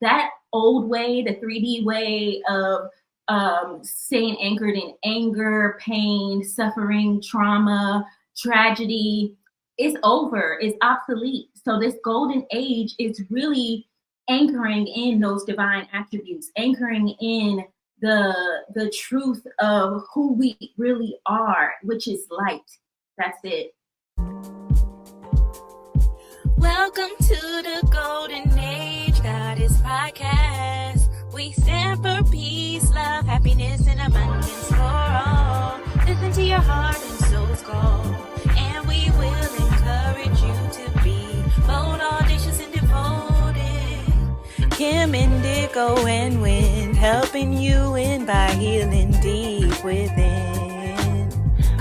that old way, the 3D way of staying anchored in anger, pain, suffering, trauma, tragedy is over, is obsolete. So this golden age is really anchoring in those divine attributes, anchoring in the truth of who we really are, which is light. That's it. Welcome to the Golden Age Goddess Podcast. We stand for peace, love, happiness, and abundance for all. Listen to your heart and soul's call, and we will encourage you to be bold, audacious, and devoted. Kim, Indigo, and Wind, helping you win by healing deep within.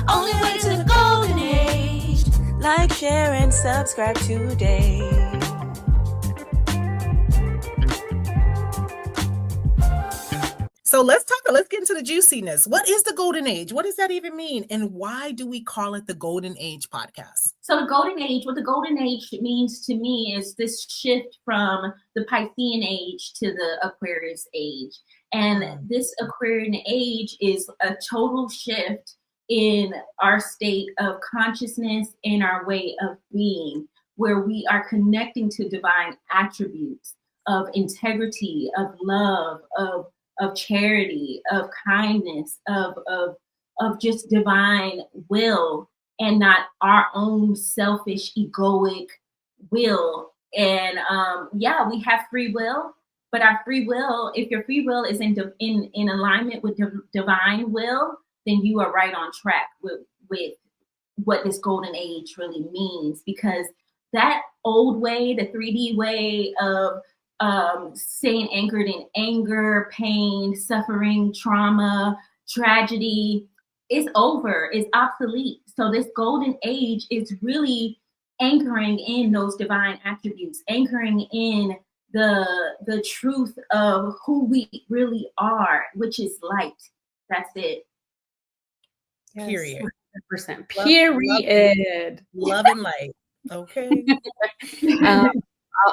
Only way to the Golden Age. Like, share, and subscribe today. So let's get into the juiciness. What is the golden age? What does that even mean? And why do we call it the Golden Age Podcast? So the golden age, what the golden age means to me is this shift from the Piscean age to the Aquarius age. And this Aquarian age is a total shift in our state of consciousness, in our way of being, where we are connecting to divine attributes of integrity, of love, of charity, of kindness, of just divine will, and not our own selfish, egoic will. And we have free will, but our free will, if your free will is in alignment with divine will, then you are right on track with what this golden age really means. Because that old way, the 3D way of staying anchored in anger, pain, suffering, trauma, tragedy is over, is obsolete. So this golden age is really anchoring in those divine attributes, anchoring in the truth of who we really are, which is light. That's it. Yes, Period. 100%. Period. Love and light. Okay.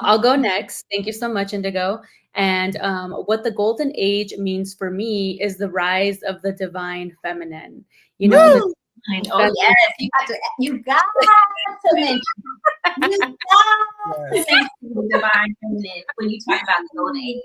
I'll go next. Thank you so much, Indigo. And what the golden age means for me is the rise of the divine feminine. You know, yes, you got to mention the divine feminine when you talk about the golden age.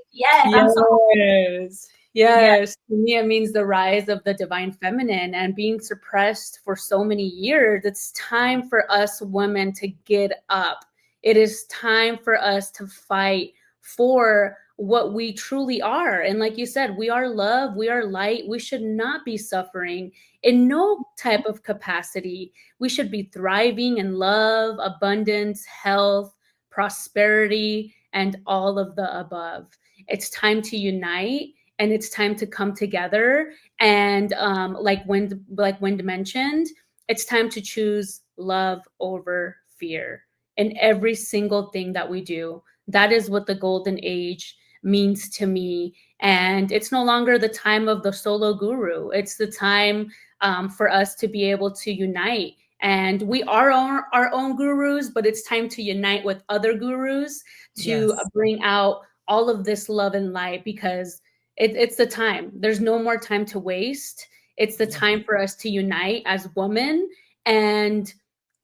Yes. To me, it means the rise of the divine feminine and being suppressed for so many years. It's time for us women to get up. It is time for us to fight for what we truly are. And like you said, we are love, we are light. We should not be suffering in no type of capacity. We should be thriving in love, abundance, health, prosperity, and all of the above. It's time to unite. And it's time to come together. And like Wind mentioned, it's time to choose love over fear in every single thing that we do. That is what the golden age means to me. And it's no longer the time of the solo guru. It's the time for us to be able to unite. And we are our own gurus, but it's time to unite with other gurus to bring out all of this love and light, because it's the time. There's no more time to waste. It's the time for us to unite as women and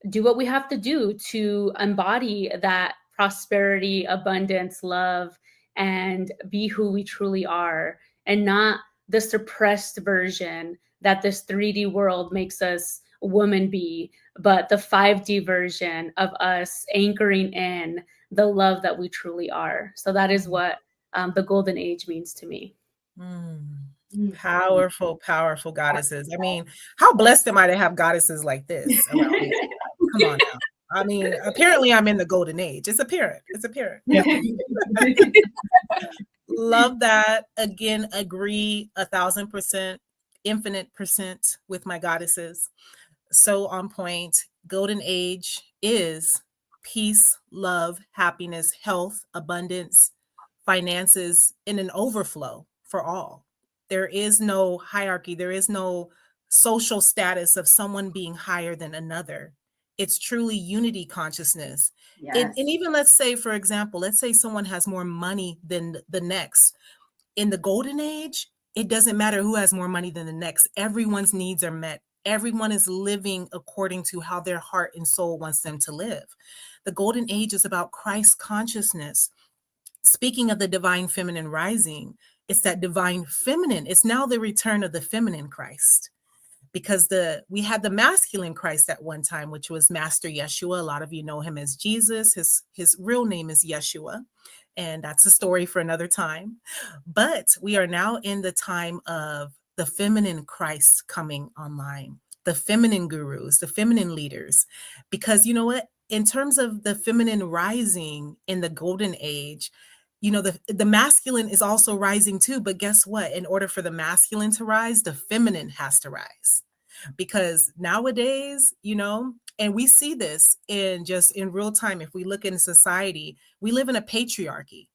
do what we have to do to embody that prosperity, abundance, love, and be who we truly are, and not the suppressed version that this 3D world makes us women be, but the 5D version of us anchoring in the love that we truly are. So that is what the golden age means to me. Powerful goddesses. I mean, how blessed am I to have goddesses like this around me? Come on now. I mean, apparently I'm in the golden age. It's apparent. Yeah. Love that. Again, agree 1,000%, infinite percent with my goddesses. So on point. Golden age is peace, love, happiness, health, abundance, finances in an overflow for all. There is no hierarchy. There is no social status of someone being higher than another. It's truly unity consciousness. Yes. And even let's say, for example, let's say someone has more money than the next. In the golden age, it doesn't matter who has more money than the next. Everyone's needs are met. Everyone is living according to how their heart and soul wants them to live. The golden age is about Christ consciousness. Speaking of the divine feminine rising, it's that divine feminine. It's now the return of the feminine Christ, because we had the masculine Christ at one time, which was Master Yeshua. A lot of you know him as Jesus. His real name is Yeshua, and that's a story for another time. But we are now in the time of the feminine Christ coming online, the feminine gurus, the feminine leaders, because you know what? In terms of the feminine rising in the golden age, you know, the masculine is also rising too. But guess what? In order for the masculine to rise, the feminine has to rise. Because nowadays, you know, and we see this in real time. If we look in society, we live in a patriarchy.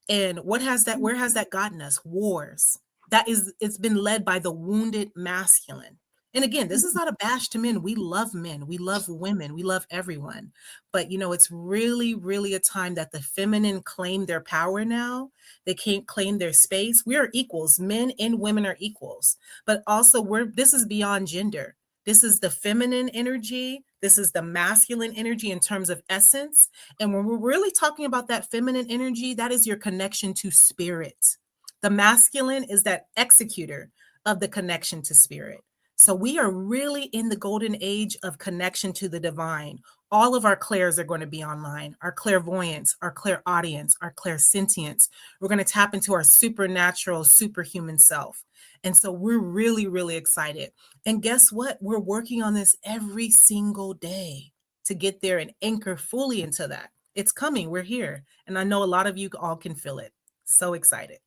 And where has that gotten us? Wars. It's been led by the wounded masculine. And again, this is not a bash to men. We love men. We love women. We love everyone. But, you know, it's really, really a time that the feminine claim their power now. They can't claim their space. We are equals. Men and women are equals. But also, this is beyond gender. This is the feminine energy. This is the masculine energy in terms of essence. And when we're really talking about that feminine energy, that is your connection to spirit. The masculine is that executor of the connection to spirit. So we are really in the golden age of connection to the divine. All of our clairs are going to be online. Our clairvoyance, our clairaudience, our clairsentience. We're going to tap into our supernatural, superhuman self. And so we're really, really excited. And guess what? We're working on this every single day to get there and anchor fully into that. It's coming. We're here. And I know a lot of you all can feel it. So excited.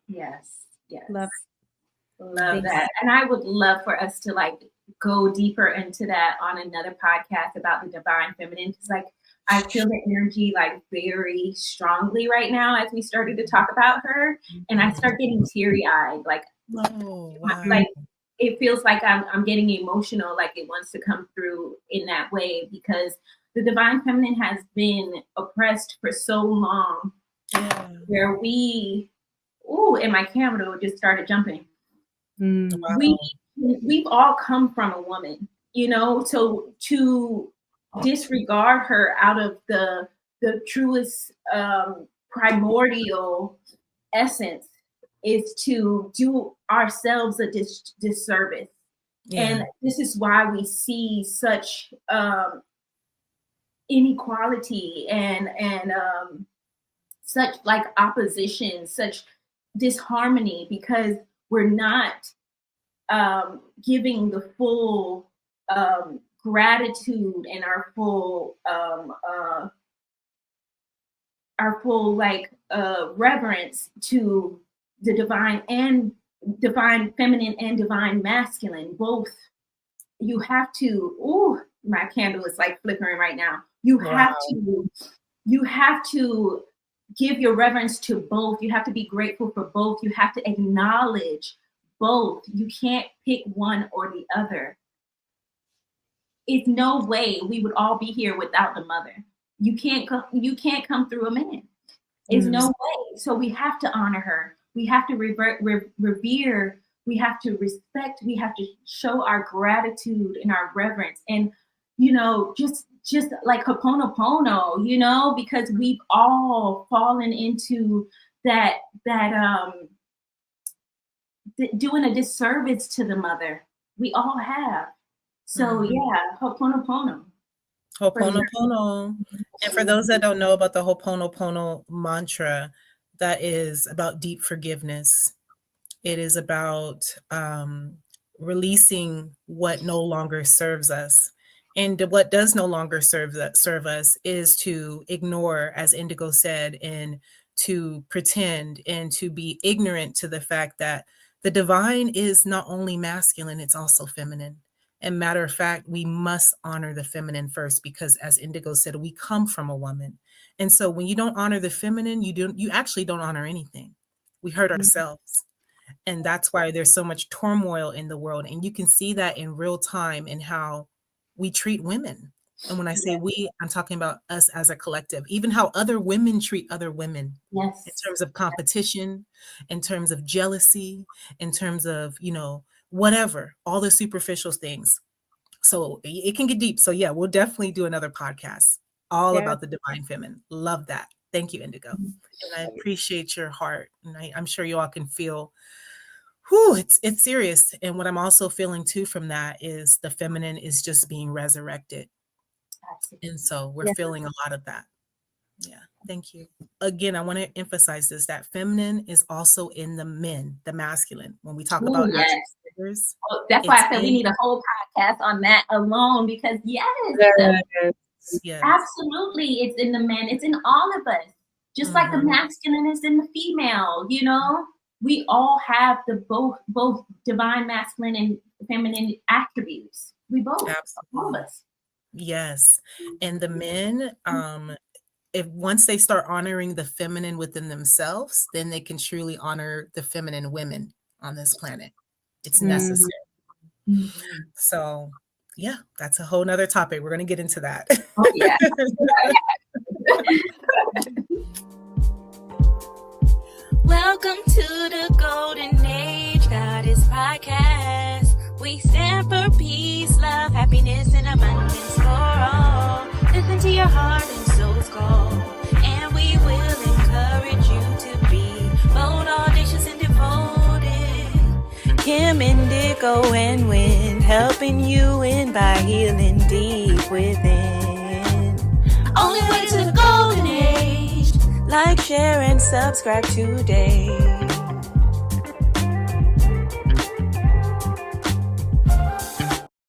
Yes. Love that. And I would love for us to like go deeper into that on another podcast about the divine feminine, because like I feel the energy like very strongly right now as we started to talk about her, and I start getting teary-eyed, like wow. Like it feels like I'm getting emotional, like it wants to come through in that way, because the divine feminine has been oppressed for so long. Yeah. Where and my camera just started jumping. Wow. We've all come from a woman, you know, so to disregard her out of the truest primordial essence is to do ourselves a disservice. Yeah. And this is why we see such inequality and such like opposition, such disharmony, because we're not giving the full gratitude and our full like reverence to the divine feminine and divine masculine. Both. You have to. My candle is like flickering right now. You have to give your reverence to both. You have to be grateful for both. You have to acknowledge both. You can't pick one or the other. It's no way we would all be here without the mother. You can't come through a man. It's no way. So we have to honor her. We have to revere. We have to respect. We have to show our gratitude and our reverence. And, you know, just like Ho'oponopono, you know, because we've all fallen into that doing a disservice to the mother. We all have. So yeah, Ho'oponopono. Ho'oponopono. And for those that don't know about the Ho'oponopono mantra, that is about deep forgiveness. It is about releasing what no longer serves us. And what does no longer serve us is to ignore, as Indigo said, and to pretend and to be ignorant to the fact that the divine is not only masculine, it's also feminine. And matter of fact, we must honor the feminine first, because as Indigo said, we come from a woman. And so when you don't honor the feminine, you actually don't honor anything. We hurt ourselves. And that's why there's so much turmoil in the world. And you can see that in real time in how we treat women. And when I say we, I'm talking about us as a collective, even how other women treat other women. Yes. In terms of competition, in terms of jealousy, in terms of, whatever, all the superficial things. So it can get deep. So yeah, we'll definitely do another podcast all about the divine feminine. Love that. Thank you, Indigo. And I appreciate your heart. And I'm sure you all can feel, it's serious. And what I'm also feeling too from that is the feminine is just being resurrected. Absolutely. And so we're feeling a lot of that. Yeah. Thank you. Again, I want to emphasize this, that feminine is also in the men, the masculine. When we talk about figures, that's why I said we need a whole podcast on that alone, because yes, absolutely, it's in the men, it's in all of us. Just like the masculine is in the female, we all have the both divine masculine and feminine attributes. We both, all of us. Yes. And the men, if once they start honoring the feminine within themselves, then they can truly honor the feminine women on this planet. It's necessary. So yeah, that's a whole nother topic. We're going to get into that. Oh, yeah. Welcome to the Golden Age Goddess Podcast. We stand for peace, love, happiness, and abundance for all. Listen to your heart and soul's call, and we will encourage you to be bold, audacious, and devoted. Kim, Indigo, and Wind, helping you win by healing deep within. Only way to the Golden Age. Like, share, and subscribe today.